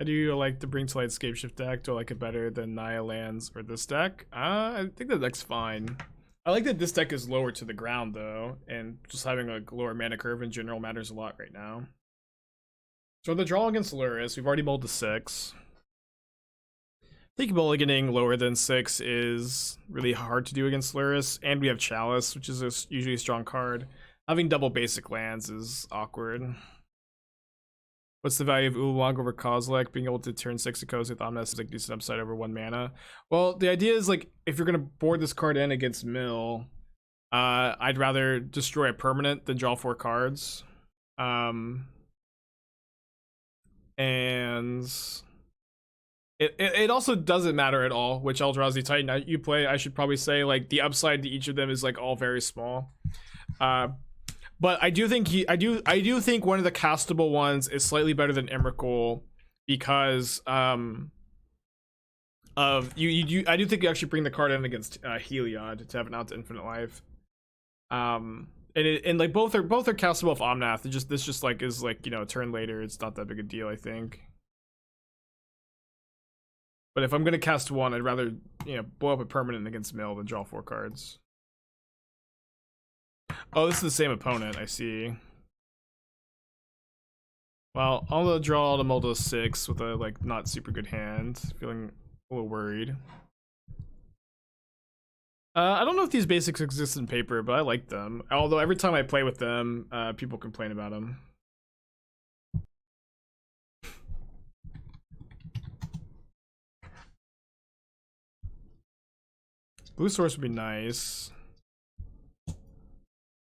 I do like the Bring to Light Scapeshift deck. Do I like it better than Naya lands or this deck? I think the deck's fine. I like that this deck is lower to the ground though, and just having a lower mana curve in general matters a lot right now. So the draw against Lurrus, we've already bowled to 6. I think mulliganing lower than 6 is really hard to do against Lurrus, and we have Chalice, which is usually a strong card. Having double basic lands is awkward. What's the value of Ulamog over Kozilek? Being able to turn 6 Echoes with Omnath is like decent upside over 1 mana. Well, the idea is like if you're gonna board this card in against Mill, I'd rather destroy a permanent than draw 4 cards. And it also doesn't matter at all which Eldrazi Titan you play. I should probably say like the upside to each of them is like all very small. But I do think I do think one of the castable ones is slightly better than Emrakul because I do think you actually bring the card in against Heliod to have an out to infinite life. And like both are castable with Omnath. This just like is like, you know, a turn later. It's not that big a deal, I think. But if I'm gonna cast one, I'd rather, you know, blow up a permanent against Mill than draw 4 cards. Oh, this is the same opponent, I see. Well, I'll draw the Muldo 6 with a like not super good hand. Feeling a little worried. I don't know if these basics exist in paper, but I like them. Although every time I play with them, people complain about them. Blue source would be nice.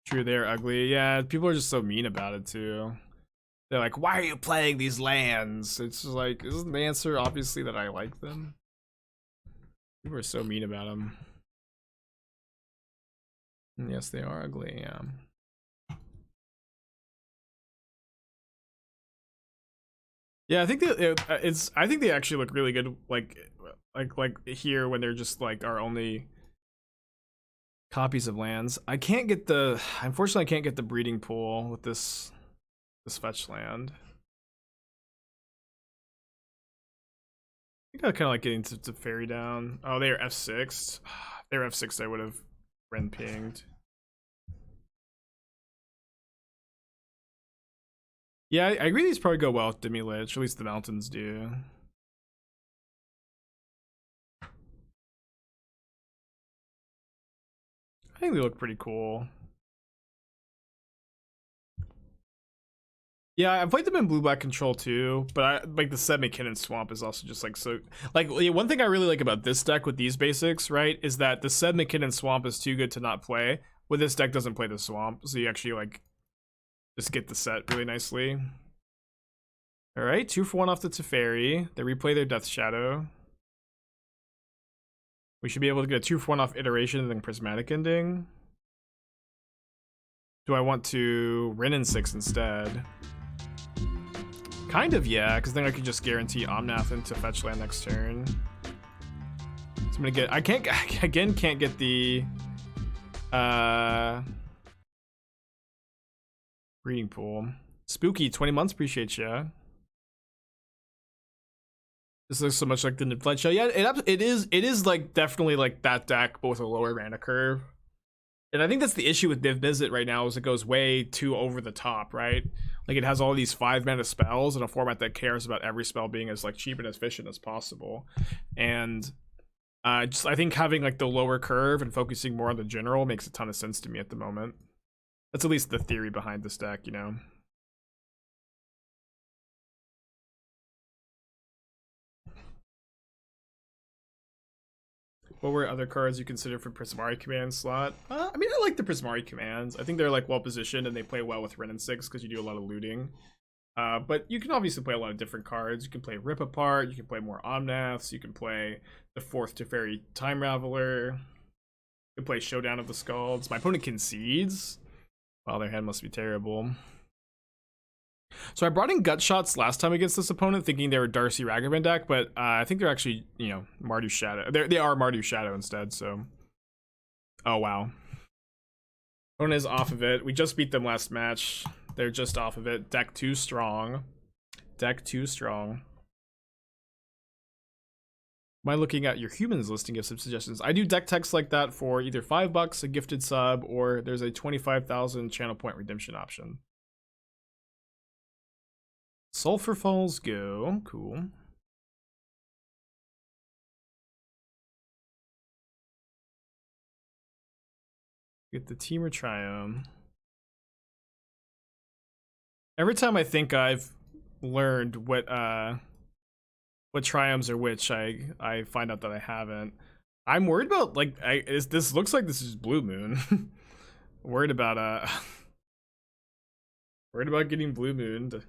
True, they're ugly. Yeah, people are just so mean about it too. They're like, why are you playing these lands? It's just like, isn't the answer obviously that I like them? People are so mean about them. And yes, they are ugly, yeah. Yeah, I think that I think they actually look really good, like here when they're just like our only copies of lands. Unfortunately I can't get the breeding pool with this fetch land. I think I kind of like getting to Teferi down. Oh, they are F6. They were F6, I would have Wrenn pinged. Yeah, I agree these probably go well with Demi Lich, at least the mountains do. I think they look pretty cool. Yeah, I played them in blue-black control too, but I like the Seb McKinnon Swamp is also just like so. Like one thing I really like about this deck with these basics, right, is that the Seb McKinnon Swamp is too good to not play. With this deck doesn't play the Swamp, so you actually like just get the set really nicely. All right, 2 for 1 off the Teferi. They replay their Death Shadow. We should be able to get a 2 for 1 off Iteration and then Prismatic Ending. Do I want to Wrenn and Six instead? Kind of, yeah, because then I could just guarantee Omnath into fetch land next turn. So I'm gonna get, I can't get the breeding pool. Spooky 20 months, appreciate ya. This looks so much like the Flood Show. Yeah, it is like definitely like that deck, but with a lower mana curve. And I think that's the issue with Div Visit right now, is it goes way too over the top, right? Like it has all these 5 mana spells in a format that cares about every spell being as like cheap and efficient as possible. And I think having like the lower curve and focusing more on the general makes a ton of sense to me at the moment. That's at least the theory behind this deck, you know. What were other cards you consider for Prismari Command slot? I mean, I like the Prismari Commands. I think they're like well positioned and they play well with Wrenn and Six because you do a lot of looting. But you can obviously play a lot of different cards. You can play Rip Apart, you can play more Omnaths, you can play the 4th Teferi Time Raveler, you can play Showdown of the Scalds. My opponent concedes. Wow, their hand must be terrible. So I brought in Gut Shots last time against this opponent, thinking they were Darcy Ragavan deck, but I think they're actually, you know, Mardu Shadow. They are Mardu Shadow instead, so. Oh, wow. Opponent is off of it. We just beat them last match. They're just off of it. Deck too strong. Deck too strong. Am I looking at your humans listing of some suggestions? I do deck text like that for either $5, a gifted sub, or there's a 25,000 channel point redemption option. Sulfur Falls go. Cool. Get the Teamer Triome. Every time I think I've learned what Triomes are which, I find out that I haven't. I'm worried about, like, this looks like this is Blue Moon. worried about getting Blue Mooned.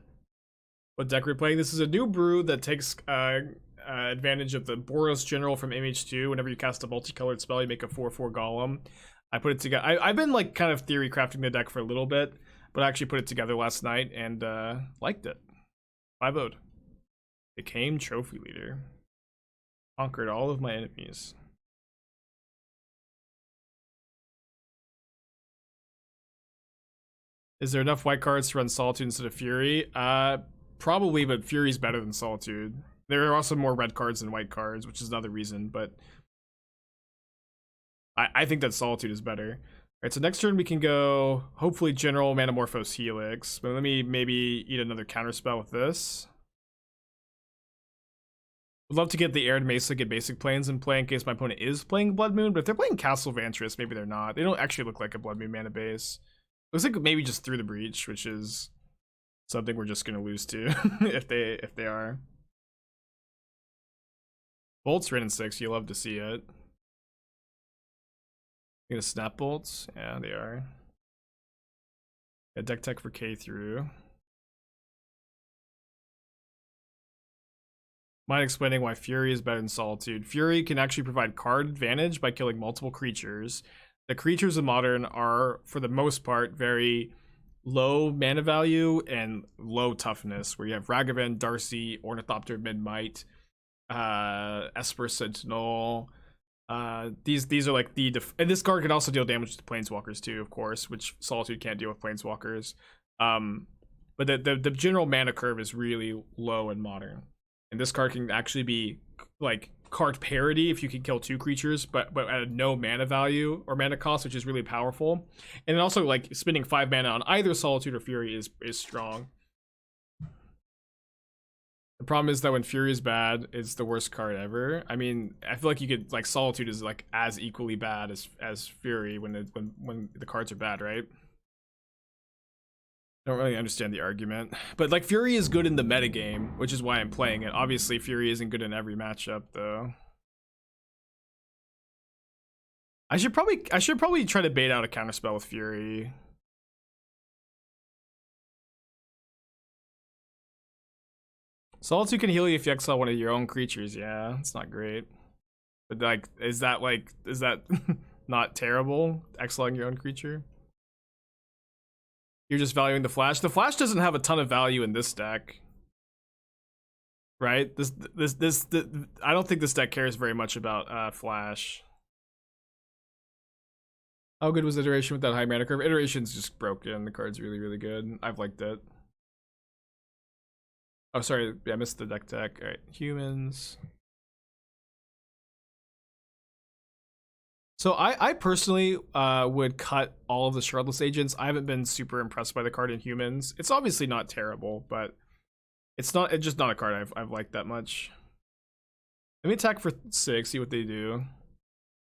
What deck we're playing? This is a new brew that takes advantage of the Boros General from MH2. Whenever you cast a multicolored spell, you make a 4/4 Golem. I put it together. I've been like kind of theory crafting the deck for a little bit, but I actually put it together last night and liked it. 5-0'd. Became trophy leader. Conquered all of my enemies. Is there enough white cards to run Solitude instead of Fury? Probably, but Fury's better than Solitude. There are also more red cards than white cards, which is another reason, but I think that Solitude is better. Alright, so next turn we can go, hopefully, General Manamorphose Helix, but let me maybe eat another counterspell with this. Would love to get the Arid Mesa, get basic planes in play in case my opponent is playing Blood Moon, but if they're playing Castle Vantress, maybe they're not. They don't actually look like a Blood Moon mana base. Looks like maybe just Through the Breach, which is something we're just gonna lose to if they are. Bolts, Wrenn and Six, you love to see it. Gonna Snap Bolts? Yeah, they are. Yeah, deck tech for K through. Mind explaining why Fury is better than Solitude. Fury can actually provide card advantage by killing multiple creatures. The creatures in Modern are, for the most part, very low mana value and low toughness, where you have Ragavan, Darcy, Ornithopter, Midmight, Esper Sentinel. These are like and this card can also deal damage to Planeswalkers too, of course, which Solitude can't deal with Planeswalkers. But the general mana curve is really low in Modern. And this card can actually be like card parity if you can kill 2 creatures, but at no mana value or mana cost, which is really powerful. And then also like spending 5 mana on either Solitude or Fury is strong. The problem is that when Fury is bad, it's the worst card ever. I mean, I feel like you could like Solitude is like as equally bad as Fury when the cards are bad, right? Don't really understand the argument, but like Fury is good in the metagame, which is why I'm playing it. Obviously, Fury isn't good in every matchup, though. I should probably try to bait out a counterspell with Fury. Solitude can heal you if you exile one of your own creatures. Yeah, it's not great, but like, is that not terrible? Exiling your own creature. You're just valuing the Flash. The Flash doesn't have a ton of value in this deck, right? I don't think this deck cares very much about Flash. How good was Iteration with that high mana curve? Iteration's just broken. The card's really, really good. I've liked it. Oh, sorry. Yeah, I missed the deck tech. All right, humans. So I personally would cut all of the Shardless Agents. I haven't been super impressed by the card in humans. It's obviously not terrible, but it's just not a card I've liked that much. Let me attack for 6, see what they do.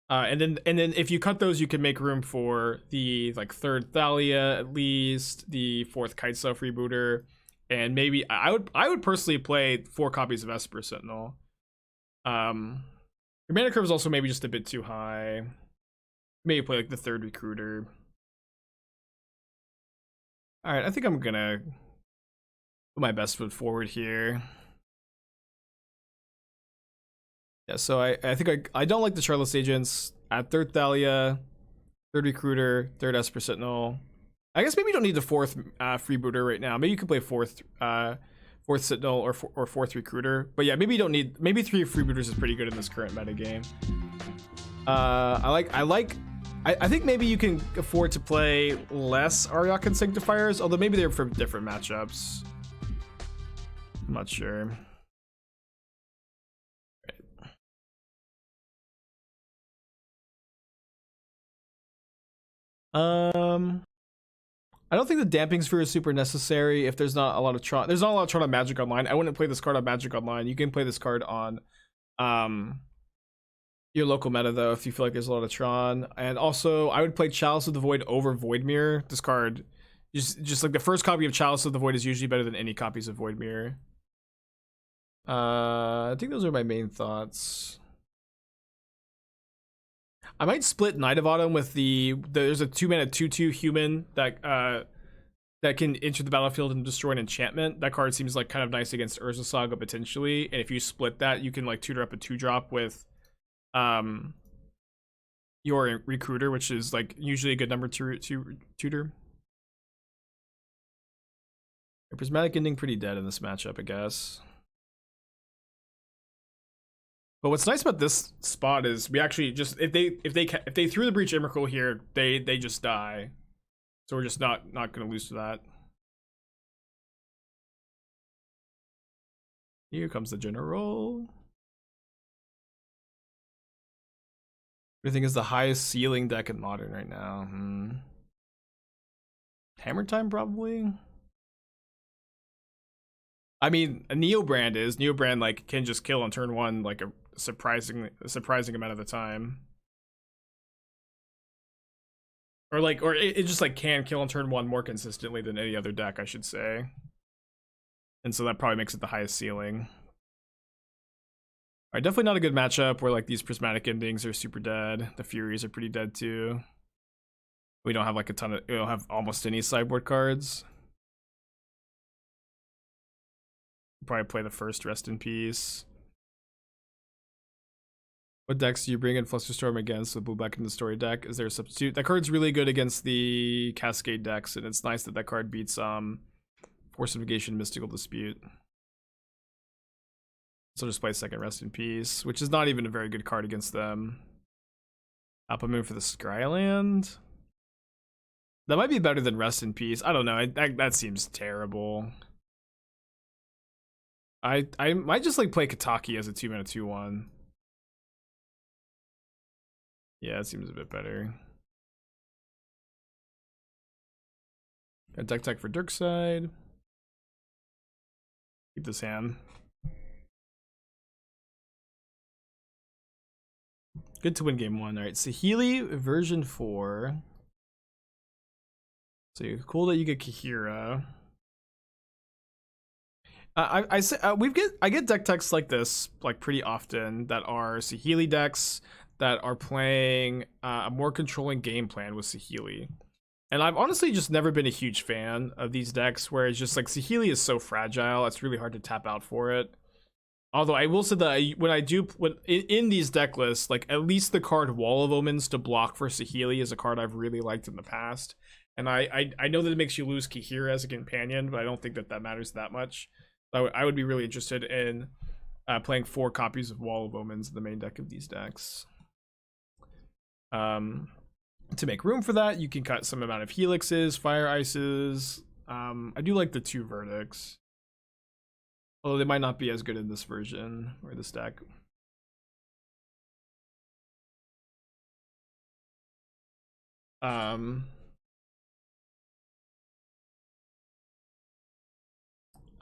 And then if you cut those, you can make room for the like 3rd Thalia at least, the 4th Kitesail Freebooter, and maybe I would personally play 4 copies of Esper Sentinel. Your mana curve is also maybe just a bit too high. Maybe play like the 3rd Recruiter. Alright, I think I'm gonna put my best foot forward here. Yeah, so I think I don't like the Shardless Agents at 3rd Thalia, 3rd Recruiter, 3rd Esper Sentinel. I guess maybe you don't need the 4th Freebooter right now. Maybe you can play 4th Sentinel or 4th Recruiter. But yeah, maybe you don't need, maybe 3 Freebooters is pretty good in this current metagame. I think maybe you can afford to play less Ariakan Sanctifiers, although maybe they're for different matchups. I'm not sure. Um, I don't think the Damping Sphere is super necessary if there's not a lot of Tron. There's not a lot of Tron on Magic Online. I wouldn't play this card on Magic Online. You can play this card on your local meta though if you feel like there's a lot of Tron. And also, I would play Chalice of the Void over Void Mirror. This card, just like the first copy of Chalice of the Void is usually better than any copies of Void Mirror. I think those are my main thoughts. I might split Knight of Autumn with there's a 2-mana 2/2 human that can enter the battlefield and destroy an enchantment. That card seems like kind of nice against Urza Saga potentially. And if you split that, you can like tutor up a 2-drop with your Recruiter, which is like usually a good number to tutor. Prismatic Ending pretty dead in this matchup, I guess. But what's nice about this spot is we actually just if they threw the Breach Emrakul here, they just die. So we're just not gonna lose to that. Here comes the general. What do you think is the highest ceiling deck in Modern right now? Hammer Time probably. I mean, a Neobrand is Neobrand like can just kill on turn 1 like a surprising amount of the time. Or it just like can kill on turn 1 more consistently than any other deck, I should say. And so that probably makes it the highest ceiling. Alright, definitely not a good matchup where like these Prismatic Endings are super dead. The Furies are pretty dead too. We don't have like we don't have almost any sideboard cards. Probably play the first Rest in Peace. What decks do you bring in Flusterstorm against the blue black in the story deck? Is there a substitute? That card's really good against the Cascade decks, and it's nice that that card beats Force of Negation, Mystical Dispute. So just play second Rest in Peace, which is not even a very good card against them. Alpha Moon for the Skyland. That might be better than Rest in Peace. I don't know. That seems terrible. I might just like play Kataki as a 2-mana 2/1. Yeah, it seems a bit better. Got deck tech for Dirkside. Keep this hand. Good to win game 1. Alright, Saheeli version 4. So cool that you get Kahira. I get deck techs like this like pretty often that are Saheeli decks that are playing a more controlling game plan with Saheeli. And I've honestly just never been a huge fan of these decks where it's just like Saheeli is so fragile, it's really hard to tap out for it. Although I will say that when in these deck lists, like at least the card Wall of Omens to block for Saheeli is a card I've really liked in the past. And I know that it makes you lose Kahira as a companion, but I don't think that matters that much. I would be really interested in playing 4 copies of Wall of Omens in the main deck of these decks. To make room for that, you can cut some amount of Helixes, Fire Ices. I do like the 2 Verdicts. Although they might not be as good in this version or this deck.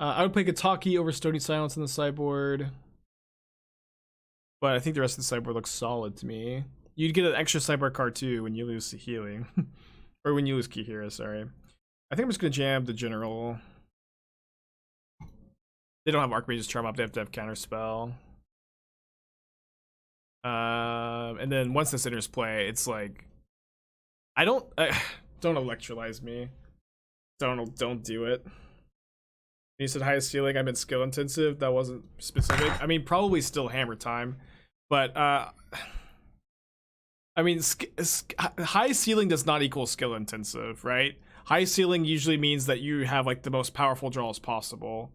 I would play Kataki over Stony Silence in the sideboard. But I think the rest of the sideboard looks solid to me. You'd get an extra sideboard card too when you lose Saheeli. Or when you lose Kahira, sorry. I think I'm just going to jam the general. They don't have Archmage's Charm up, they have to have Counterspell. And then once this enters play, it's like... don't electrolyze me. Don't do it. You said highest ceiling, I meant skill intensive. That wasn't specific. I mean, probably still Hammer Time. But, I mean, high ceiling does not equal skill intensive, right? High ceiling usually means that you have, like, the most powerful draws possible.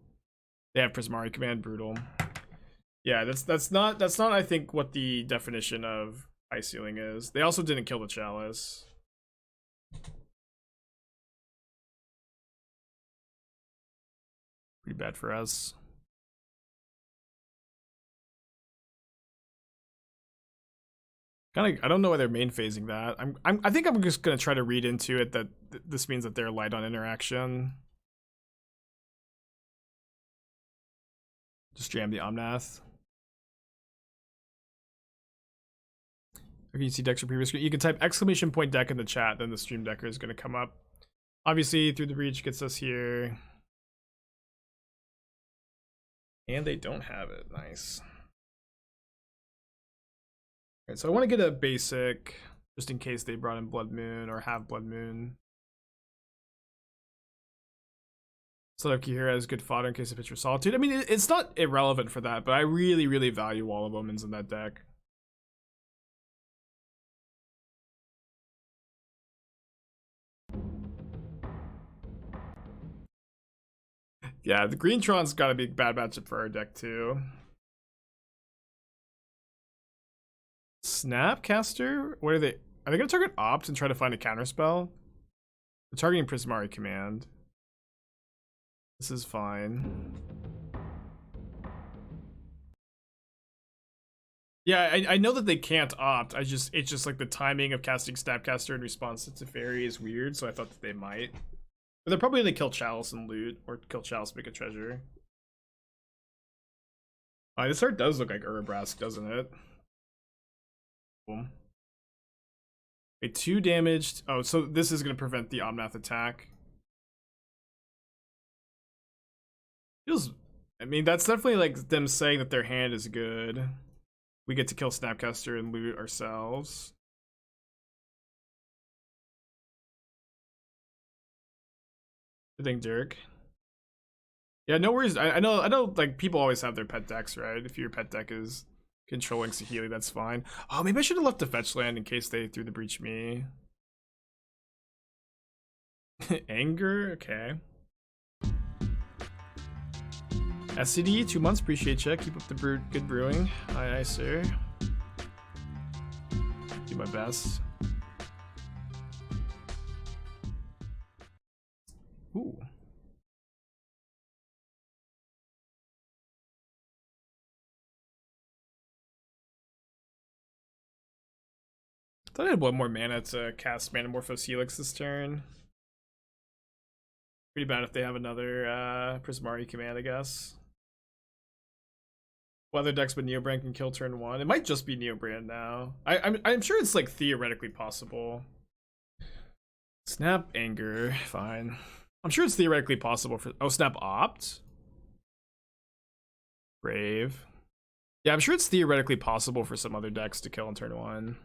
They have Prismari Command, brutal. Yeah, that's not, I think, what the definition of high ceiling is. They also didn't kill the Chalice. Pretty bad for us. Kind of, I don't know why they're main phasing that. I think I'm just gonna try to read into it that this means that they're light on interaction. Just jam the Omnath. If you see decks from previous screen, you can type !deck in the chat, then the stream decker is gonna come up. Obviously, through the reach gets us here. And they don't have it. Nice. Alright, so I want to get a basic, just in case they brought in Blood Moon or have Blood Moon. Select here has good fodder in case of pitch for Solitude. I mean, it's not irrelevant for that, but I really, really value Wall of Omens in that deck. Yeah, the Green Tron's got to be a bad matchup for our deck too. Snapcaster? What are they? Are they going to target Opt and try to find a counterspell? They're targeting Prismari Command. This is fine. Yeah, I know that they can't Opt. It's just like the timing of casting Snapcaster in response to Teferi is weird, so I thought that they might. But they're probably going to kill Chalice and loot, or kill Chalice, make a treasure. This art does look like Urabrask, doesn't it? Boom. Okay, 2 damaged. Oh, so this is going to prevent the Omnath attack. Feels. I mean, that's definitely like them saying that their hand is good. We get to kill Snapcaster and loot ourselves. Good thing, Derek. Yeah, no worries. I know. Like people always have their pet decks, right? If your pet deck is controlling Saheeli, that's fine. Oh, maybe I should have left the fetch land in case they threw the breach me. Anger, okay. SCD, 2 months, appreciate you. Keep up the good brewing. Aye, sir. Do my best. Ooh. I thought I had 1 more mana to cast Manamorphose Helix this turn. Pretty bad if they have another Prismari Command, I guess. Weather decks but Neobrand can kill turn 1. It might just be Neobrand now. I'm sure it's like theoretically possible. Snap Anger, fine. I'm sure it's theoretically possible for. Oh, Snap Opt. Brave. Yeah, I'm sure it's theoretically possible for some other decks to kill on turn 1.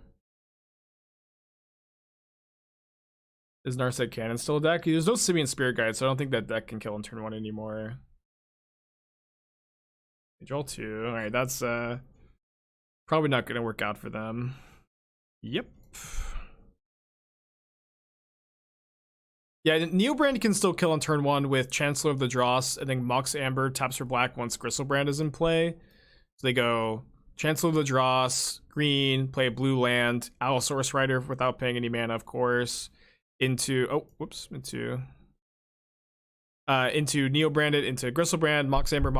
Is Narset Cannon still a deck? There's no Simian Spirit Guide, so I don't think that deck can kill on turn 1 anymore. They draw 2. Alright, that's probably not gonna work out for them. Yep. Yeah, Neobrand can still kill on turn 1 with Chancellor of the Dross, and then Mox Amber taps for black once Gristlebrand is in play. So they go Chancellor of the Dross, green, play a blue land, Allosaurus Rider without paying any mana, of course. Into Neobranded, into Gristlebrand, Mox Amber,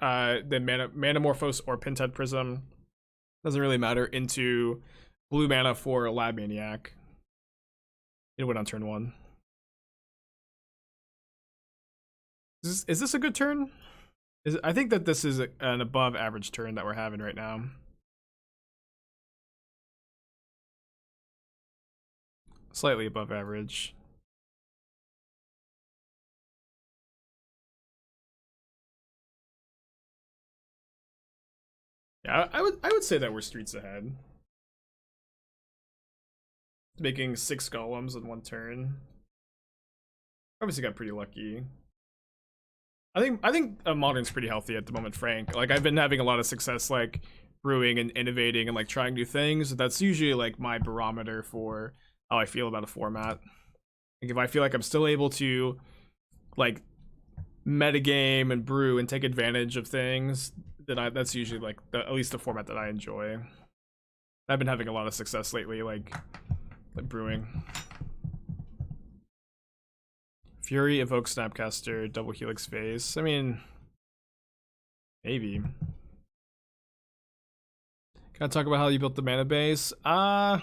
then Manamorphose or Pinhead Prism. Doesn't really matter. Into blue mana for Lab Maniac. It went on turn 1. Is this a good turn? I think that this is an above average turn that we're having right now. Slightly above average. Yeah, I would say that we're streets ahead. Making 6 golems in 1 turn. Obviously got pretty lucky. I think Modern's pretty healthy at the moment, Frank. Like I've been having a lot of success like brewing and innovating and like trying new things. That's usually like my barometer for how I feel about a format. Like if I feel like I'm still able to like metagame and brew and take advantage of things, then that's usually like at least the format that I enjoy. I've been having a lot of success lately, like brewing. Fury, Evoke, Snapcaster, Double Helix Phase. I mean, maybe. Can Gotta talk about how you built the mana base. I'm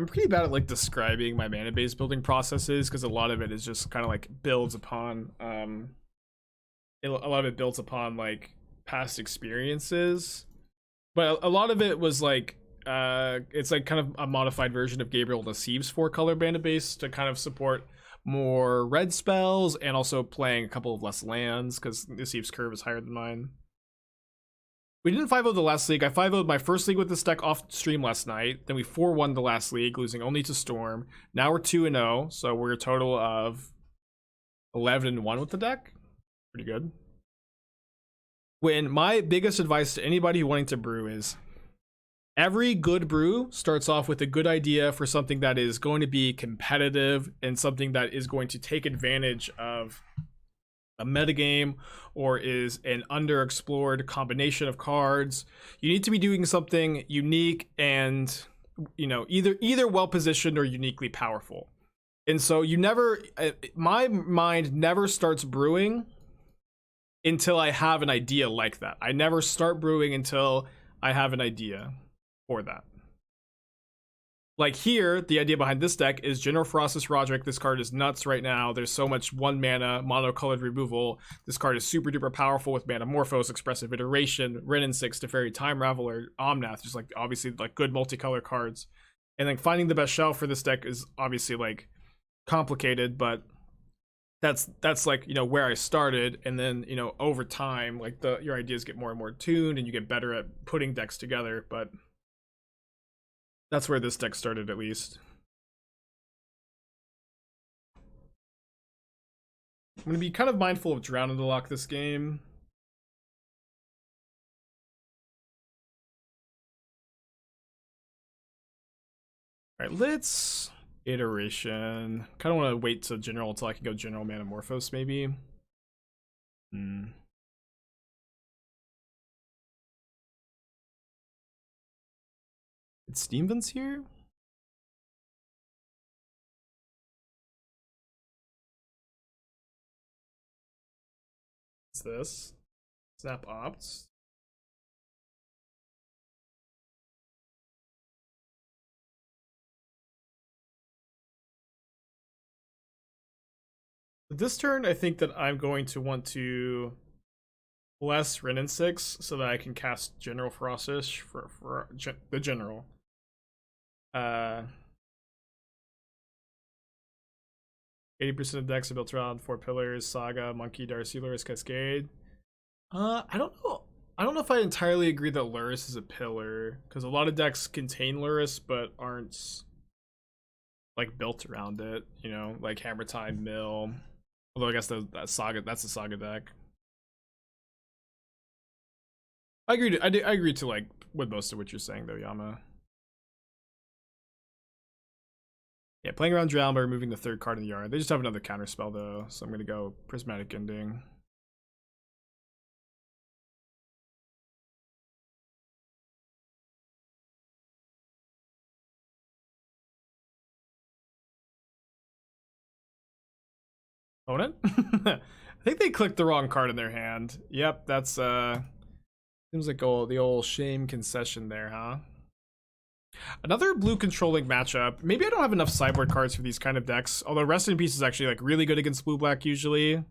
pretty bad at like describing my mana base building processes because a lot of it is just kind of like builds upon a lot of it builds upon like past experiences, but a lot of it was like it's like kind of a modified version of Gabriel Nassib's 4-color mana base to kind of support more red spells and also playing a couple of less lands because Nassib's curve is higher than mine. We didn't 5-0 the last league. I 5-0'd my first league with this deck off stream last night. Then we 4-1 the last league, losing only to Storm. Now we're 2-0, so we're a total of 11-1 with the deck. Pretty good. When my biggest advice to anybody wanting to brew is every good brew starts off with a good idea for something that is going to be competitive and something that is going to take advantage of a metagame or is an underexplored combination of cards. You need to be doing something unique and, you know, either well positioned or uniquely powerful. And so you never, my mind never starts brewing until I have an idea like that. I never start brewing until I have an idea for that. Like here, the idea behind this deck is General Ferocity Roderick. This card is nuts right now. There's so much 1 mana monocolored removal. This card is super duper powerful with Manamorphose, Expressive Iteration, Wrenn and Six, Teferi, Time Raveler, Omnath, just like obviously like good multicolor cards. And then finding the best shelf for this deck is obviously like complicated, but that's like, you know, where I started. And then, you know, over time, like your ideas get more and more tuned and you get better at putting decks together, but that's where this deck started, at least. I'm going to be kind of mindful of Drown in the Lock this game. All right, let's iteration. Kind of want to wait to general until I can go general Manamorphose, maybe. It's Steam Vents here? What's this? Snap Opts. This turn, I think that I'm going to want to bless Wrenn and Six so that I can cast General Ferocity for the general. 80% of decks are built around 4 pillars: Saga, Monkey, Darcy, Lurrus, Cascade. I don't know. I don't know if I entirely agree that Lurrus is a pillar, because a lot of decks contain Lurrus but aren't like built around it, you know, like Hammer Time, Mill. Although I guess that's a Saga deck. I agree to like with most of what you're saying though, Yama. Yeah, playing around Drown by removing the 3rd card in the yard. They just have another counter spell though, so I'm gonna go Prismatic Ending. Opponent? I think they clicked the wrong card in their hand. Yep, that's seems like the old shame concession there, huh? Another blue controlling matchup. Maybe I don't have enough sideboard cards for these kind of decks. Although Rest in Peace is actually like really good against blue-black usually,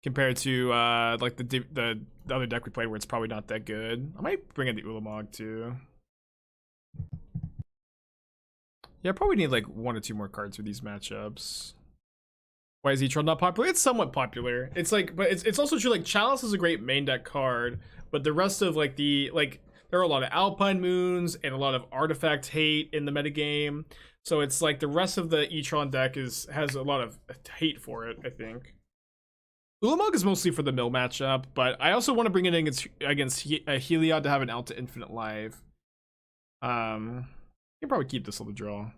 compared to like the other deck we played where it's probably not that good. I might bring in the Ulamog too. Yeah, I probably need like 1 or 2 more cards for these matchups. Why is E-Tron not popular? It's somewhat popular. It's like, but it's also true. Like Chalice is a great main deck card, but the rest of like there are a lot of Alpine Moons and a lot of artifact hate in the metagame. So it's like the rest of the E-Tron deck has a lot of hate for it, I think. Ulamog is mostly for the mill matchup, but I also want to bring it in against Heliod to have an out to infinite life. You can probably keep this on the draw.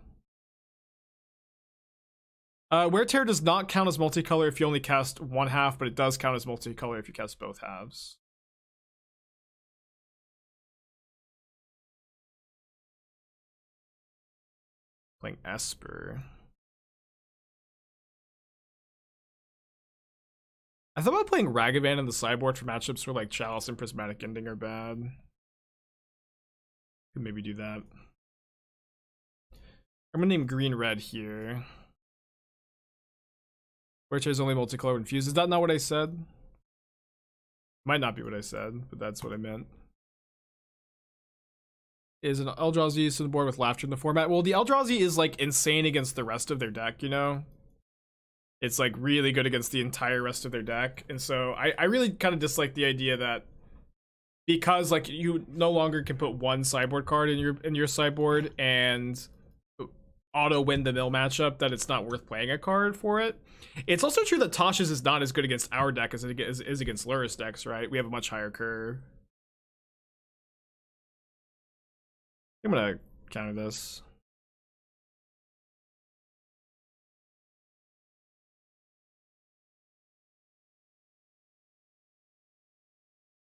Wear Tear does not count as multicolor if you only cast 1 half, but it does count as multicolor if you cast both halves. Playing Esper. I thought about playing Ragavan in the sideboard for matchups where like Chalice and Prismatic Ending are bad. Could maybe do that. I'm gonna name green red here. Which is only multicolor infused. Is that not what I said? Might not be what I said, but that's what I meant. Is an Eldrazi Sideboard with laughter in the format? Well, the Eldrazi is like insane against the rest of their deck, you know? It's like really good against the entire rest of their deck. And so I really kind of dislike the idea that because like you no longer can put one sideboard card in your sideboard and auto win the mill matchup, that it's not worth playing a card for it. It's also true that Tasha's is not as good against our deck as it is against Lurrus decks, right? We have a much higher curve. I'm gonna counter this.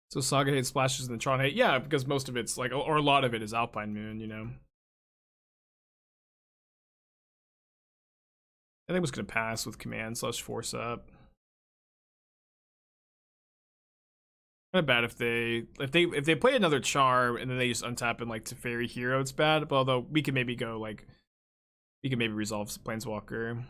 So Saga Hate splashes in the Tron Hate. Yeah, because most of it's like, or a lot of it is Alpine Moon, you know? I think I'm just gonna pass with command / force up. Kind of bad if they play another charm and then they just untap and like Teferi hero, it's bad. But although we can maybe go like we can maybe resolve Planeswalker.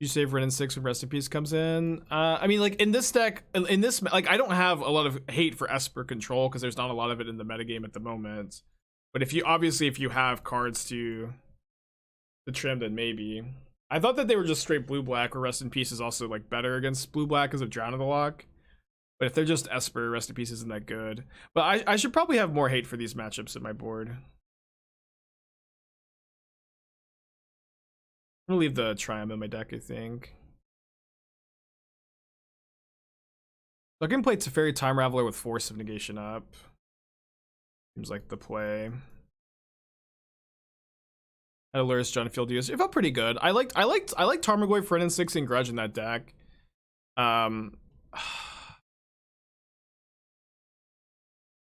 You save Wrenn and Six when Rest in Peace comes in. I mean, like in this deck, in this like I don't have a lot of hate for Esper control because there's not a lot of it in the metagame at the moment. But if you have cards to trim, then maybe. I thought that they were just straight blue-black, where Rest in Peace is also like better against blue-black because of Drown of the Lock. But if they're just Esper, Rest in Peace isn't that good. But I should probably have more hate for these matchups in my board. I'm gonna leave the Triome in my deck, I think. So I can play Teferi Time Raveler with Force of Negation up. Seems like the play. Had a Lurrus John Field use. It felt pretty good. I liked Tarmogoyf for Wrenn and Six and Grudge in that deck.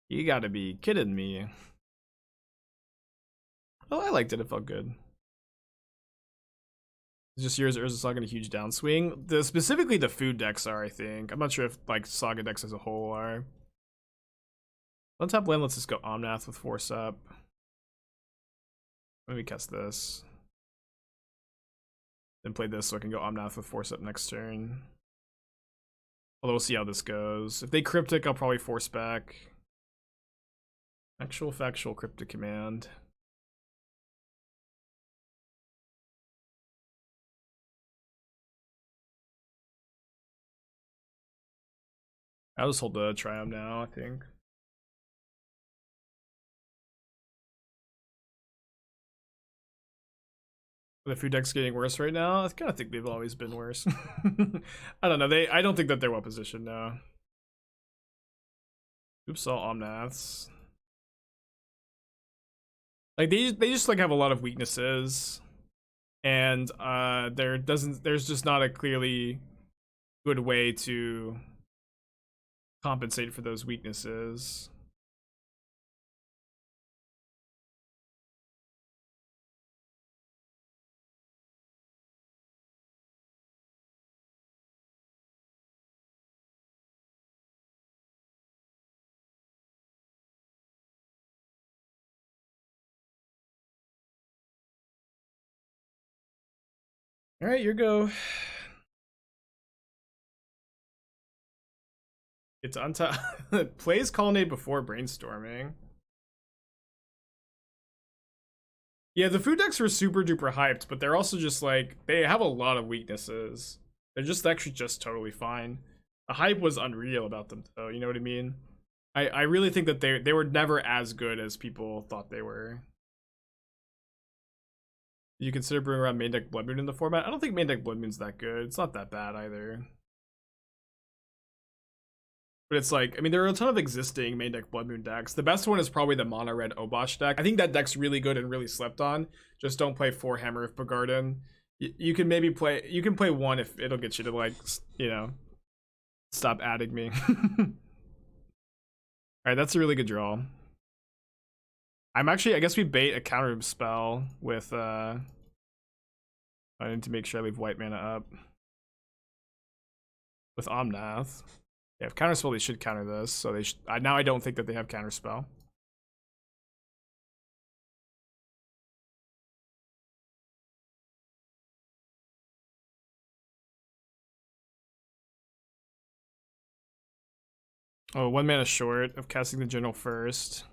You gotta be kidding me. Oh, I liked it. It felt good. It's just yours, Urza Saga, a huge downswing. Specifically the food decks are, I think. I'm not sure if like Saga decks as a whole are. On top lane, let's just go Omnath with Force up. Let me cast this. Then play this so I can go Omnath with Force up next turn. Although we'll see how this goes. If they Cryptic, I'll probably Force back. Actual Factual Cryptic Command. I'll just hold the Triome now, I think. The food deck's getting worse right now. I kind of think they've always been worse. I don't know. I don't think that they're well positioned now. Oops, all Omnaths. Like they just like have a lot of weaknesses, and there's just not a clearly good way to compensate for those weaknesses. All right, your go. It's on top. Plays Colonnade before brainstorming. Yeah, the food decks were super duper hyped, but they're also just like, they have a lot of weaknesses. They're just actually just totally fine. The hype was unreal about them though, you know what I mean? I really think that they were never as good as people thought they were. You consider bringing around main deck Blood Moon in the format? I don't think main deck Blood Moon's that good. It's not that bad either. But it's like, I mean, there are a ton of existing main deck Blood Moon decks. The best one is probably the mono red Obosh deck. I think that deck's really good and really slept on. Just don't play 4 Hammer of Begarden. You can maybe play, you can play 1 if it'll get you to like, you know, stop adding me. Alright, that's a really good draw. I'm actually, I guess we bait a counter spell with, I need to make sure I leave white mana up. With Omnath. Yeah, if counterspell, they should counter this. So they now I don't think that they have counterspell. Oh, 1 mana short of casting the general first.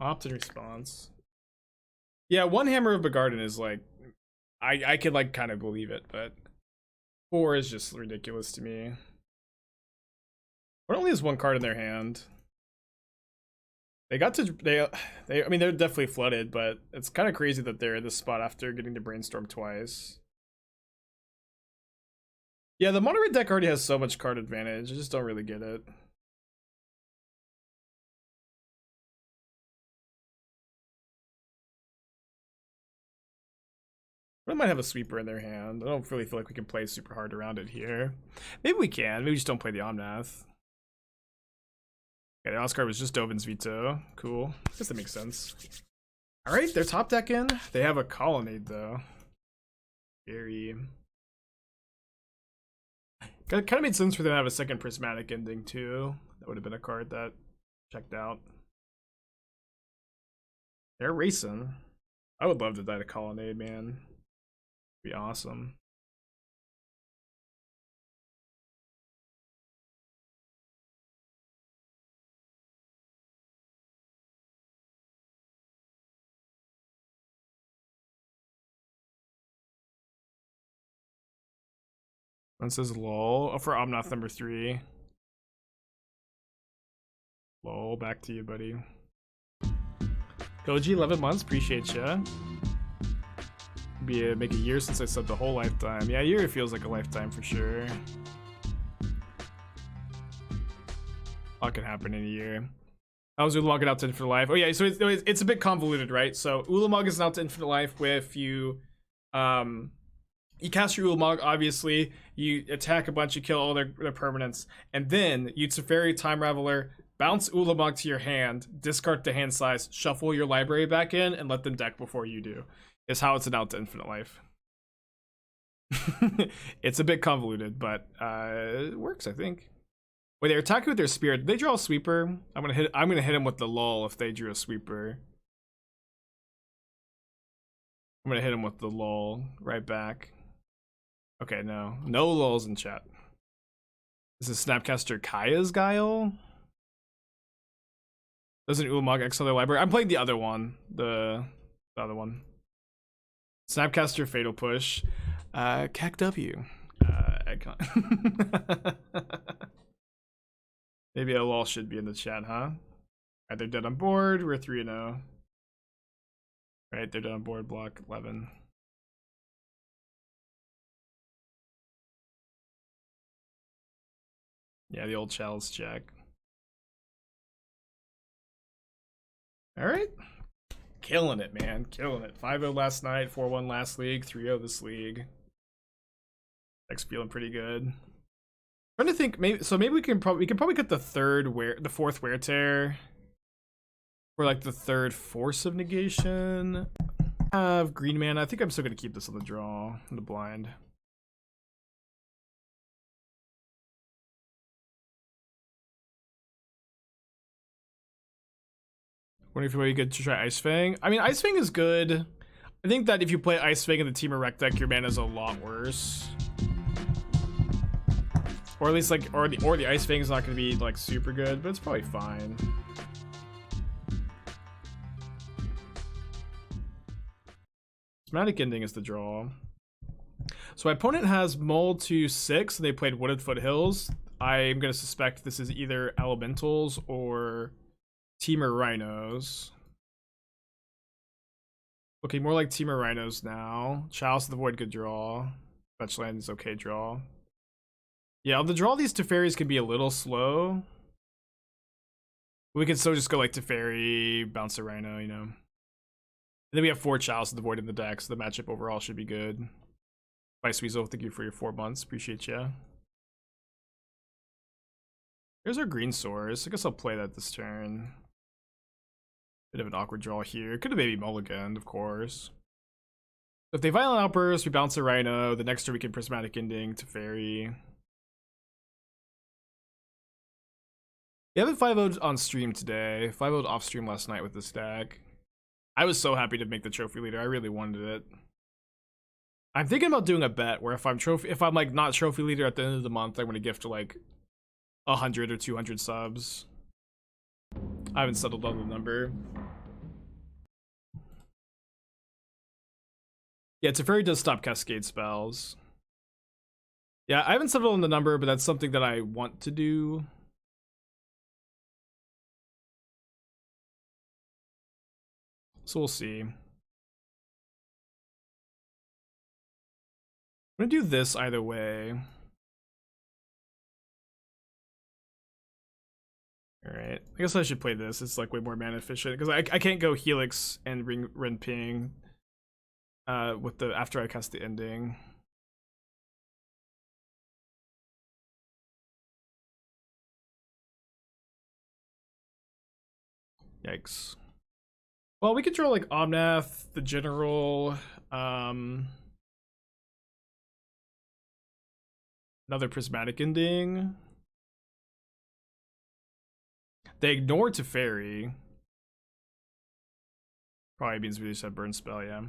Opt-in response. Yeah, 1 Hammer of Begarden is like, I could like kind of believe it, but 4 is just ridiculous to me. What only has 1 card in their hand? They got to I mean they're definitely flooded, but it's kind of crazy that they're at this spot after getting to brainstorm twice. Yeah, the mono red deck already has so much card advantage. I just don't really get it. They might have a sweeper in their hand. I don't really feel like we can play super hard around it here. Maybe we can. Maybe we just don't play the Omnath. Okay, the last card was just Dovin's Veto. Cool. I guess that makes sense. Alright, they're top decking. They have a Colonnade, though. Very... Kind of made sense for them to have a second Prismatic Ending, too. That would have been a card that checked out. They're racing. I would love to die to Colonnade, man. Be awesome. One says lol. Oh, for Omnath number 3. Lol, back to you, buddy. Koji, 11 months, appreciate ya. Make a year since I subbed the whole lifetime. Yeah, a year feels like a lifetime for sure. A lot can happen in a year. I was Ulamog out to Infinite Life. Oh yeah, so it's a bit convoluted, right? So Ulamog is out to Infinite Life with you cast your Ulamog, obviously, you attack a bunch, you kill all their permanents, and then you Teferi Time Raveler, bounce Ulamog to your hand, discard the hand size, shuffle your library back in, and let them deck before you do. Is how it's an out to Infinite Life. It's a bit convoluted, but it works, I think. When they're attacking with their spirit, did they draw a sweeper? I'm gonna hit them with the lull if they drew a sweeper. I'm gonna hit them with the lull right back. Okay, no lulls in chat. This is Snapcaster Kaya's Guile. Doesn't Ulamog exile their library? I'm playing the other one. The other one. Snapcaster Fatal Push. CAC W. Maybe a lull should be in the chat, huh? Alright, they're dead on board. We're 3-0. Right, they're dead on board. Block 11. Yeah, the old Chalice check. Alright. Killing it, man. Killing it. 5-0 last night, 4-1 last league, 3-0 this league. Deck's feeling pretty good. Trying to think, maybe we can probably get the fourth wear tear. Or like the third Force of Negation. I have green mana. I think I'm still gonna keep this on the draw, in the blind. Wondering if you might be good to try Ice Fang. I mean, Ice Fang is good. I think that if you play Ice Fang in the Team Erect deck, your mana is a lot worse. Or at least like, or the Ice Fang is not going to be like super good, but it's probably fine. Prismatic Ending is the draw. So my opponent has Mull to 6, and they played Wooded Foothills. I'm going to suspect this is either Elementals or Teamer Rhinos. Okay, more like Teamer Rhinos now. Chalice of the Void, good draw. Fetchland is okay draw. Yeah, the draw these Teferis can be a little slow. We can still just go like Teferi, bounce a Rhino, you know. And then we have 4 Chalice of the Void in the deck, so the matchup overall should be good. Vice Weasel, thank you for your 4 months. Appreciate ya. Here's our green source. I guess I'll play that this turn. Bit of an awkward draw here. Could have maybe mulliganed, of course. If they Violent Outburst, we bounce a Rhino. The next turn we can Prismatic Ending to Teferi. We haven't 5-0'd on stream today. 5-0'd off stream last night with this deck. I was so happy to make the trophy leader. I really wanted it. I'm thinking about doing a bet where if I'm like not trophy leader at the end of the month, I'm gonna gift like 100 or 200 subs. I haven't settled on the number. Yeah, Teferi does stop cascade spells. Yeah, I haven't settled on the number, but that's something that I want to do. So we'll see. I'm gonna do this either way. Alright, I guess I should play this. It's like way more mana efficient because I can't go Helix and Wrenn Ping with the after I cast the ending. Yikes. Well, we could draw like Omnath, the general, another Prismatic Ending. They ignore Teferi. Probably means we just have Burn Spell, yeah.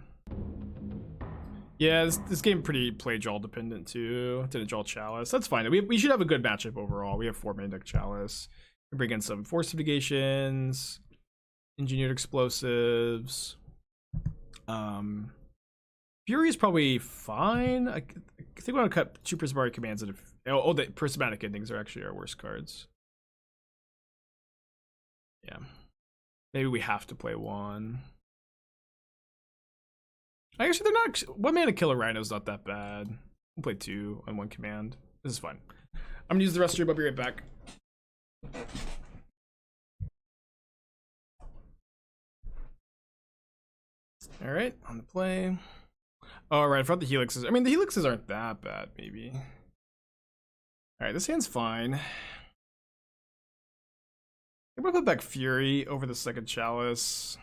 Yeah, this game pretty play draw dependent too. Didn't draw Chalice. That's fine. We should have a good matchup overall. We have 4-main deck Chalice. We bring in some Force of Negations, Engineered Explosives. Fury is probably fine. I think we want to cut 2 Prismari Commands. The Prismatic Endings are actually our worst cards. Yeah. Maybe we have to play 1. Actually, they're not. 1 mana Killer Rhino is not that bad. We'll play 2 on 1 command. This is fine. I'm gonna use the rest of your. I'll be right back. All right, on the play. All right, I forgot the helixes. I mean, the helixes aren't that bad, maybe. All right, this hand's fine. I'm gonna put back Fury over the second Chalice.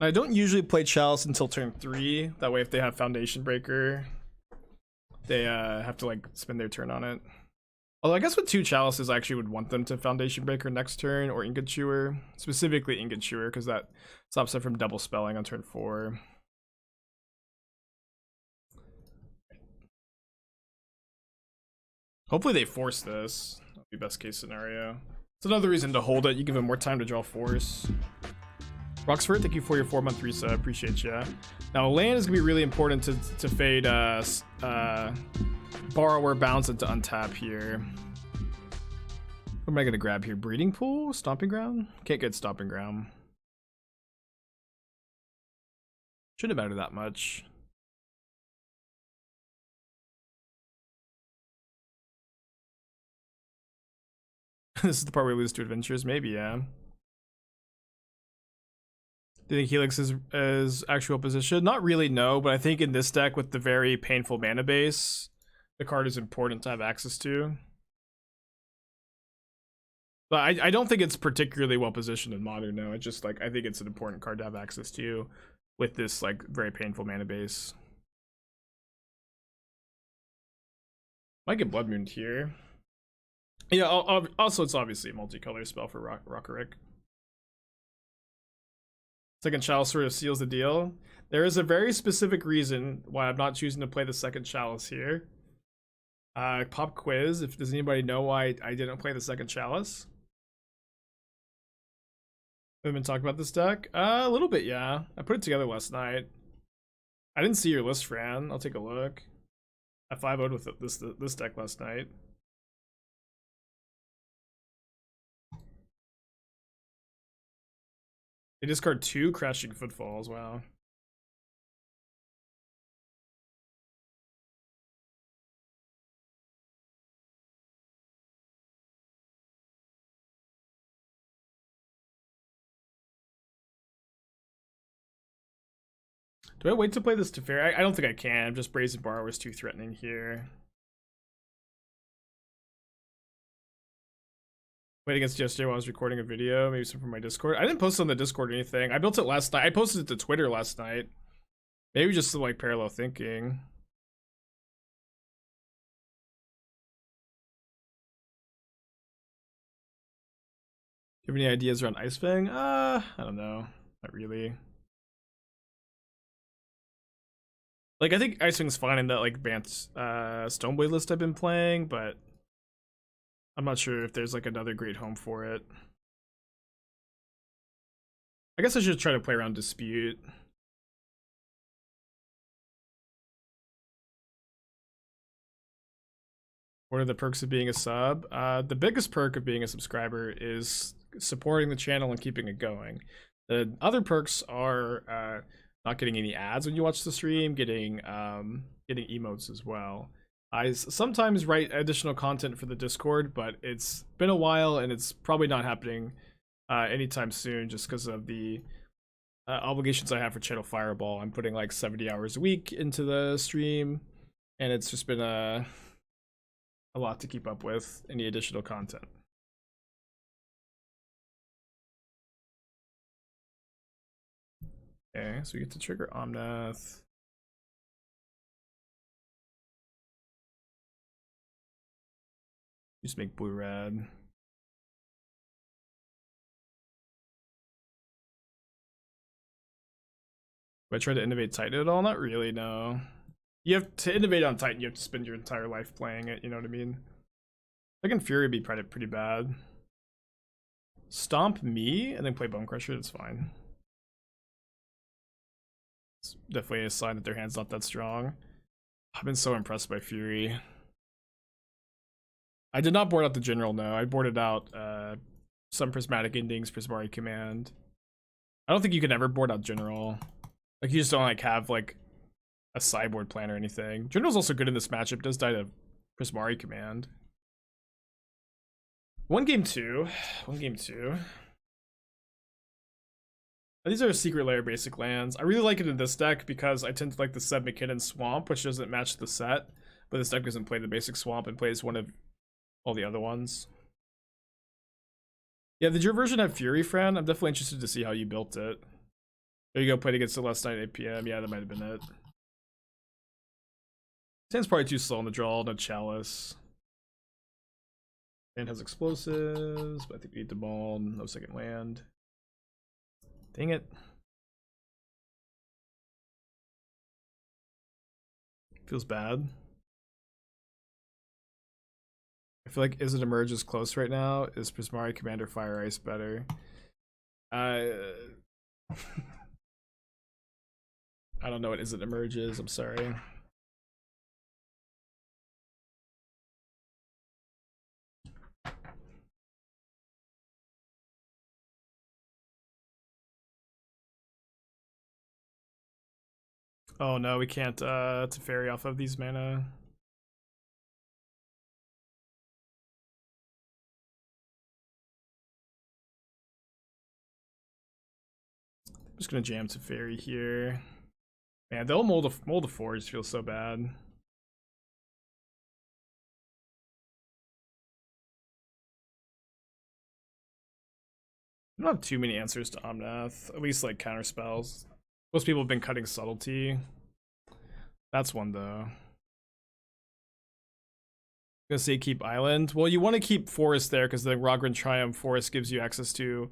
I don't usually play Chalice until turn 3. That way, if they have Foundation Breaker, they have to like spend their turn on it. Although I guess with 2 Chalices, I actually would want them to Foundation Breaker next turn or Ingot Chewer. Specifically Ingot Chewer, because that stops them from double spelling on turn 4. Hopefully they force this. That'll be best case scenario. It's another reason to hold it. You give them more time to draw Force. Roxford, thank you for your 4-month reset. Appreciate ya. Now, land is gonna be really important to fade Borrower Bounce into untap here. What am I gonna grab here? Breeding Pool? Stomping Ground? Can't get Stomping Ground. Shouldn't matter that much. This is the part where we lose to adventures? Maybe, yeah. Do you think Helix is actual position? Not really, no, but I think in this deck with the very painful mana base, the card is important to have access to. But I don't think it's particularly well positioned in Modern, no. It's just like, I think it's an important card to have access to with this like very painful mana base. Might get Blood Moon here. Yeah, also it's obviously a multicolor spell for Rokiric. Second Chalice sort of seals the deal. There is a very specific reason why I'm not choosing to play the second Chalice here. Pop quiz. Does anybody know why I didn't play the second Chalice? We've been talking about this deck? A little bit, yeah. I put it together last night. I didn't see your list, Fran. I'll take a look. I 5-0'd with this deck last night. They discard 2 Crashing Footfalls, wow. Do I wait to play this Teferi? I don't think I can. Just Brazen Borrower is too threatening here. Wait against yesterday while I was recording a video. Maybe some from my Discord. I didn't post it on the Discord or anything. I built it last night. I posted it to Twitter last night. Maybe just some like parallel thinking. Do you have any ideas around Ice Fang? I don't know. Not really. Like, I think Icewing's fine in that, like, Bant Stoneblade list I've been playing, but I'm not sure if there's, like, another great home for it. I guess I should try to play around Dispute. What are the perks of being a sub? The biggest perk of being a subscriber is supporting the channel and keeping it going. The other perks are not getting any ads when you watch the stream, getting emotes as well. I sometimes write additional content for the Discord, but it's been a while and it's probably not happening anytime soon just because of the obligations I have for Channel Fireball. I'm putting like 70 hours a week into the stream, and it's just been a lot to keep up with, any additional content. Okay, so we get to trigger Omnath. Just make blue red. Do I try to innovate Titan at all? Not really, no. You have to innovate on Titan, you have to spend your entire life playing it, you know what I mean? Second Fury would be pretty bad. Stomp me and then play Bone Crusher, that's fine. It's definitely a sign that their hand's not that strong. I've been so impressed by Fury. I did not board out the general, no. I boarded out some Prismatic Endings, Prismari Command. I don't think you can ever board out general. Like, you just don't like have like a sideboard plan or anything. General's also good in this matchup. It does die to Prismari Command. One game two. These are Secret Lair basic lands. I really like it in this deck because I tend to like the Seb McKinnon Swamp, which doesn't match the set. But this deck doesn't play the basic Swamp and plays one of all the other ones. Yeah, did your version have Fury, Fran? I'm definitely interested to see how you built it. There you go, played against it last night at 8 p.m. Yeah, that might have been it. Sand's probably too slow on the draw, no Chalice. And has explosives, but I think we need the ball, no second land. Dang it. Feels bad. I feel like Is It Emerge is close right now. Is Prismari Commander Fire Ice better? I don't know what Is It Emerge is, I'm sorry. Oh no, we can't Teferi off of these mana. I'm just gonna jam Teferi here. Man, they'll mold a forge feels so bad. I don't have too many answers to Omnath, at least like counter spells. Most people have been cutting subtlety. That's one though. I'm gonna say keep island. Well, you want to keep forest there because the Raugrin Triome forest gives you access to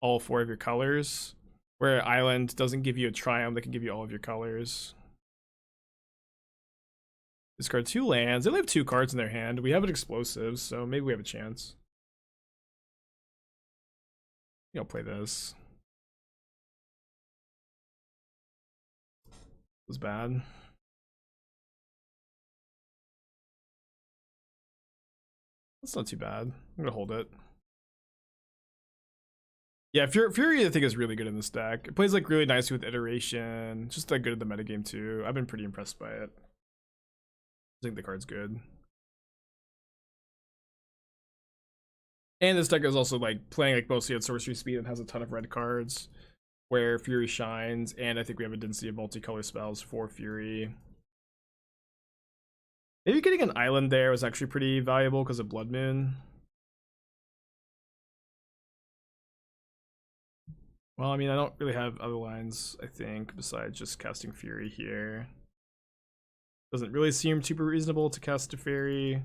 all 4 of your colors, where island doesn't give you a Triome that can give you all of your colors. Discard 2 lands. They only have 2 cards in their hand. We have an explosive, so maybe we have a chance. I'll play this. It was bad. That's not too bad. I'm gonna hold it. Yeah, Fury I think is really good in this deck. It plays like really nicely with iteration. Just like good at the metagame too. I've been pretty impressed by it. I think the card's good. And this deck is also like playing like mostly at sorcery speed and has a ton of red cards where Fury shines, and I think we have a density of multicolor spells for Fury. Maybe getting an island there was actually pretty valuable because of Blood Moon. Well, I mean, I don't really have other lines, I think, besides just casting Fury here. Doesn't really seem super reasonable to cast Teferi.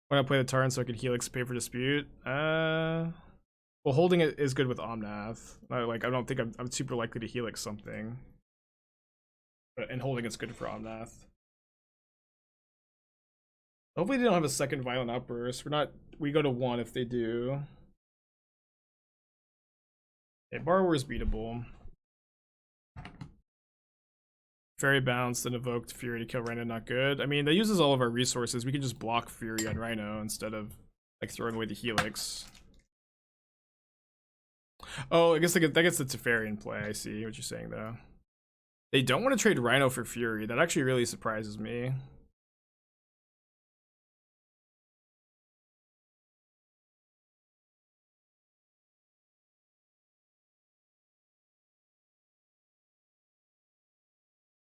Why not play the Tarn so I can Helix pay for Dispute? Well, holding it is good with Omnath. I don't think I'm super likely to Helix something. and holding it's good for Omnath. Hopefully they don't have a second Violent Outburst. We go to 1 if they do. Okay, Borrower is beatable. Fairy Bounce, then evoked Fury to kill Rhino, not good. I mean, that uses all of our resources. We can just block Fury on Rhino instead of like throwing away the Helix. Oh, I guess that gets the Teferi in play. I see what you're saying though. They don't want to trade Rhino for Fury. That actually really surprises me.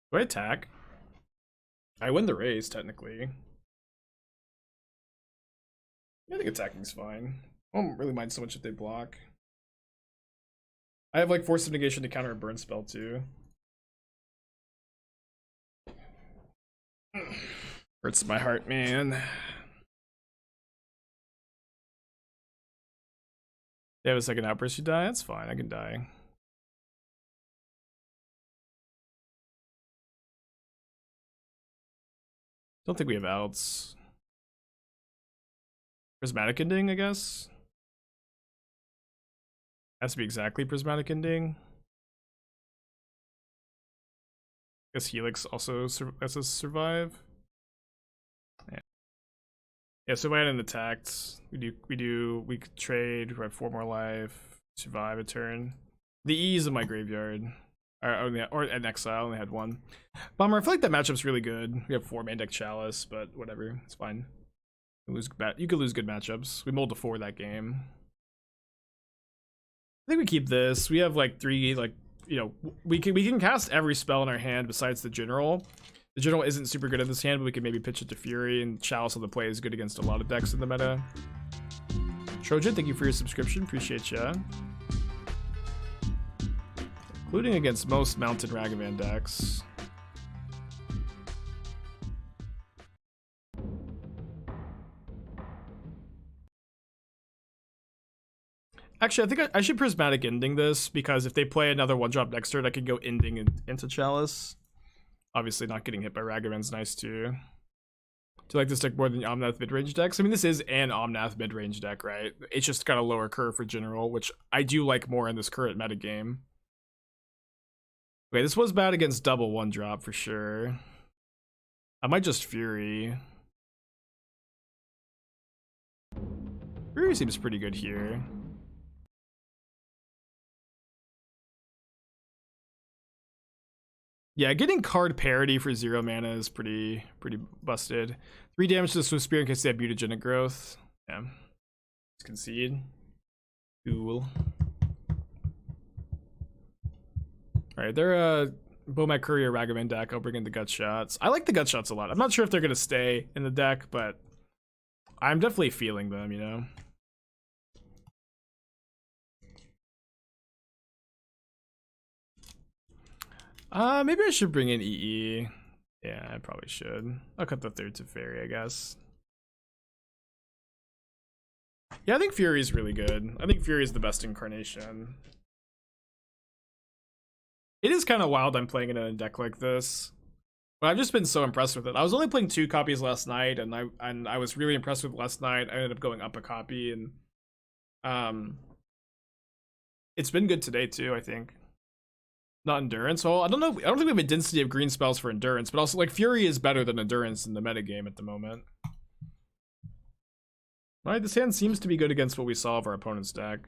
Do I attack? I win the race, technically. Yeah, I think attacking's fine. I don't really mind so much if they block. I have like Force of Negation to counter a burn spell too. Hurts my heart, man. They have a second outburst, you die? That's fine, I can die. Don't think we have outs. Prismatic Ending, I guess? Has to be exactly Prismatic Ending. I guess Helix also has to survive. Yeah, so if I hadn't attacked, we could trade, we have 4 more life, survive a turn. The E's in my graveyard. Or an exile, only had 1. Bummer, I feel like that matchup's really good. We have 4 main deck Chalice, but whatever, it's fine. You could lose good matchups. We mulled to 4 that game. I think we keep this. We have like 3, like, you know, we can cast every spell in our hand besides the general. The general isn't super good in this hand, but we can maybe pitch it to Fury, and Chalice on the play is good against a lot of decks in the meta. Trojan, thank you for your subscription. Appreciate ya. Including against most Mountain Ragavan decks. Actually, I think I should Prismatic Ending this, because if they play another 1-drop next turn, I can go Ending into Chalice. Obviously, not getting hit by Ragavan's nice too. Do you like this deck more than Omnath midrange decks? I mean, this is an Omnath midrange deck, right? It's just got a lower curve for general, which I do like more in this current metagame. Okay, this was bad against double 1-drop for sure. I might just Fury. Fury seems pretty good here. Yeah, getting card parity for 0 mana is pretty busted. 3 damage to the Swift Spear in case they have mutagenic growth. Yeah. Let's concede. Cool. Alright, they're Bomac Courier Ragavan deck. I'll bring in the gut shots. I like the gut shots a lot. I'm not sure if they're gonna stay in the deck, but I'm definitely feeling them, you know. Maybe I should bring in EE. Yeah, I probably should. I'll cut the 3rd Teferi, I guess. Yeah, I think Fury is really good. I think Fury is the best incarnation. It is kind of wild I'm playing it in a deck like this. But I've just been so impressed with it. I was only playing 2 copies last night, and I was really impressed with last night. I ended up going up a copy, and it's been good today too, I think. Not endurance. Well, I don't know. I don't think we have a density of green spells for endurance, but also like Fury is better than endurance in the metagame at the moment. Alright, this hand seems to be good against what we saw of our opponent's deck.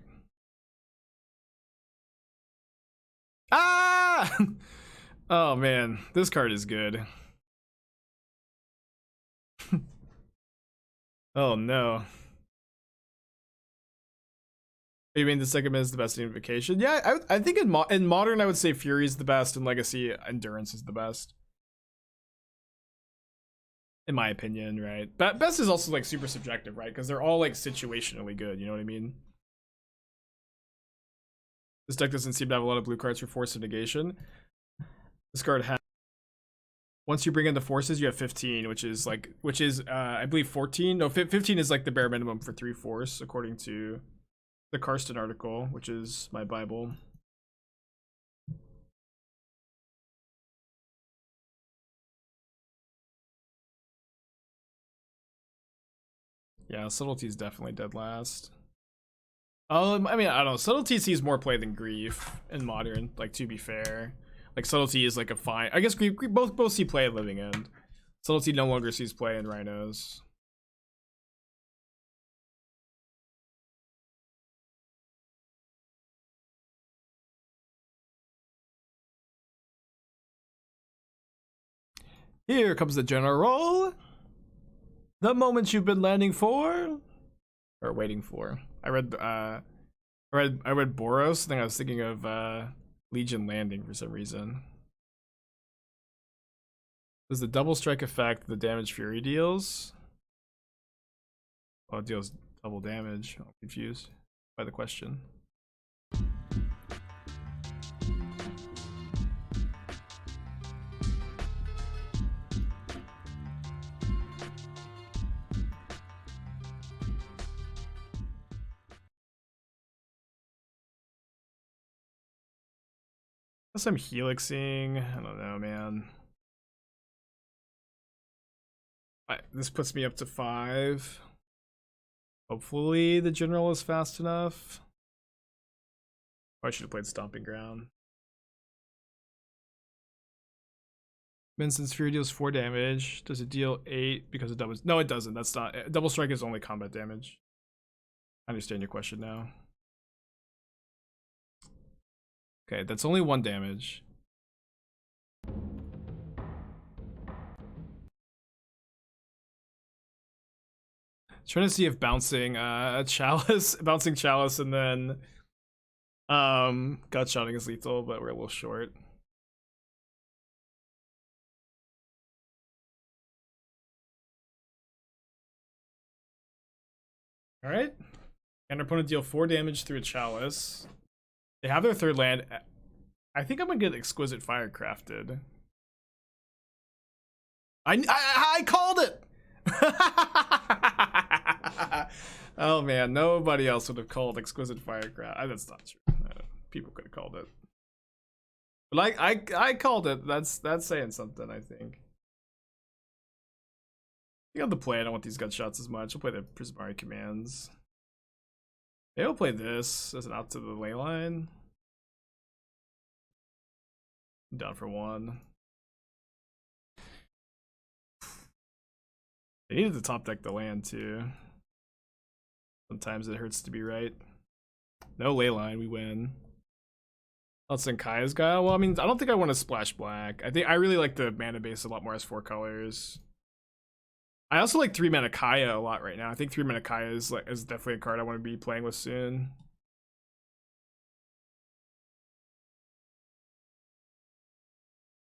Ah! Oh man, this card is good. Oh no. You mean the second is the best invocation? Yeah, I think in modern I would say Fury is the best, and Legacy Endurance is the best. In my opinion, right? But best is also like super subjective, right? Because they're all like situationally good, you know what I mean? This deck doesn't seem to have a lot of blue cards for Force of Negation. This card has, once you bring in the forces, you have 15, which is I believe 14. No, 15 is like the bare minimum for 3 force, according to the Karsten article, which is my Bible. Yeah, Subtlety's definitely dead last. I mean, I don't know. Subtlety sees more play than Grief in Modern, like, to be fair. Like, Subtlety is like a fine... I guess Grief both see play at Living End. Subtlety no longer sees play in Rhinos. Here comes the general. The moment you've been landing for, or waiting for. I read Boros. I think I was thinking of Legion Landing for some reason. Does the double strike affect the damage Fury deals? Oh, it deals double damage. I'm confused by the question. Guess I'm helixing. I don't know, man. This puts me up to 5. Hopefully the general is fast enough. I should have played Stomping Ground. Vincent's Fury deals 4 damage. Does it deal 8 because it doubles? No, it doesn't. That's not. Double strike is only combat damage. I understand your question now. Okay, that's only 1 damage. Trying to see if bouncing Chalice, bouncing Chalice, and then gut shotting is lethal, but we're a little short. All right, and our opponent deal 4 damage through a Chalice. They have their 3rd land. I think I'm gonna get Exquisite Firecrafted. I called it. Oh man, nobody else would have called Exquisite Firecraft. That's not true. People could have called it, but like I called it. That's saying something. I think. You have the play. I don't want these gut shots as much. I'll play the Prismari commands. Maybe I'll play this as an out to the ley line. I'm down for 1. They needed to top deck the land too. Sometimes it hurts to be right. No ley line, we win. Let's send Kaya's guy. Well, I mean, I don't think I want to splash black. I really like the mana base a lot more as 4 colors. I also like 3 mana Kaya a lot right now. I think 3 mana Kaya is definitely a card I want to be playing with soon.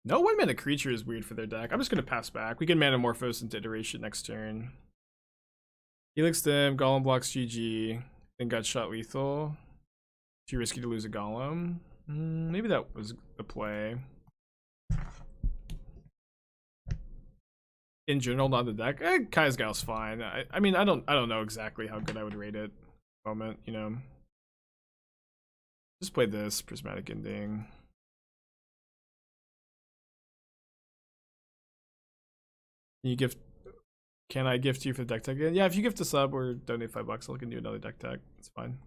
No 1 mana creature is weird for their deck. I'm just gonna pass back. We can Manamorphose into Iteration next turn. Helix them, Golem blocks GG, then got shot lethal. Too risky to lose a Golem. Maybe that was the play. In general, not the deck. Kai's Gal's fine. I mean, I don't know exactly how good I would rate it at the moment, you know. Just play this Prismatic Ending. Can I gift you for the deck tech again? Yeah, if you gift a sub or donate $5, I can do another deck tech. It's fine.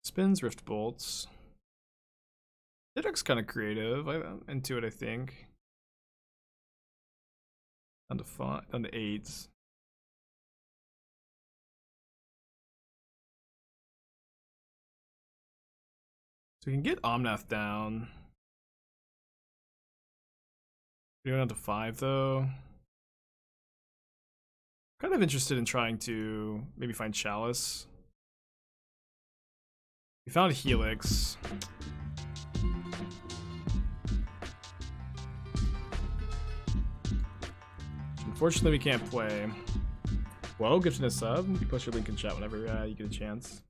Spins Rift Bolts. The deck's kind of creative. I'm into it, I think. Down to 8s. So we can get Omnath down. We're going down to 5 though. Kind of interested in trying to maybe find Chalice. We found Helix. Unfortunately, we can't play. Whoa, gifting a sub. You post your link in chat whenever you get a chance.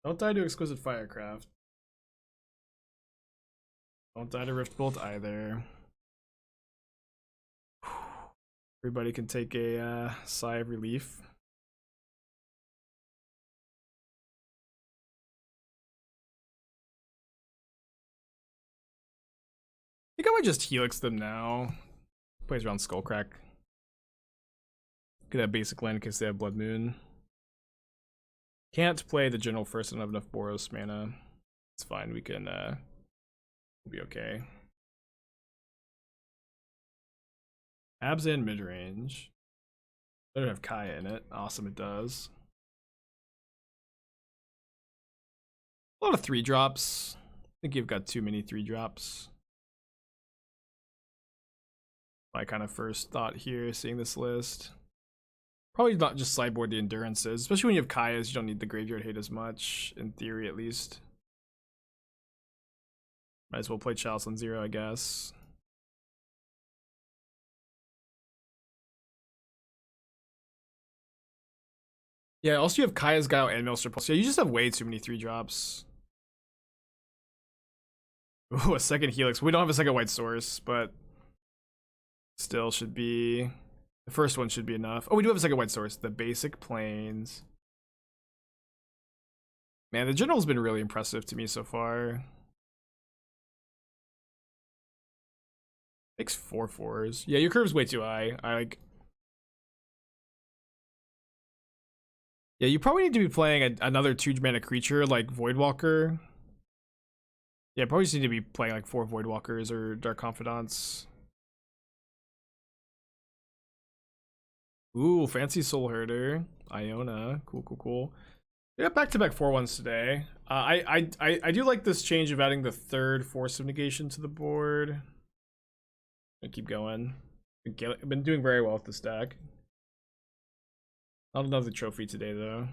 Don't die to Exquisite Firecraft. Don't die to Rift Bolt either. Everybody can take a sigh of relief. I think I might just Helix them now. Plays around Skullcrack. Get that basic land in case they have Blood Moon. Can't play the general first, I don't have enough Boros mana. It's fine, we can we'll be okay. Abs in midrange. Doesn't have Kaya in it. Awesome, it does. A lot of 3-drops. I think you've got too many 3-drops. My kind of first thought here, seeing this list. Probably not just sideboard the endurances, especially when you have Kayas, you don't need the graveyard hate as much, in theory at least. Might as well play Chalice on 0, I guess. Yeah, also you have Kaya's Guile and Maelstrom Pulse. Yeah, you just have way too many 3-drops. Ooh, a second Helix. We don't have a second white source, but still should be... The first one should be enough. Oh, we do have a second white source. The basic planes. Man, the general's been really impressive to me so far. Makes 4/4s. Yeah, your curve's way too high. Yeah, you probably need to be playing another 2-mana creature like Voidwalker. Yeah, probably just need to be playing like 4 Voidwalkers or Dark Confidants. Ooh, fancy Soul Herder. Iona. Cool, cool, cool. We got back-to-back 4/1s today. I do like this change of adding the 3rd Force of Negation to the board. Gonna keep going. I've been doing very well with this deck. Not another trophy today, though.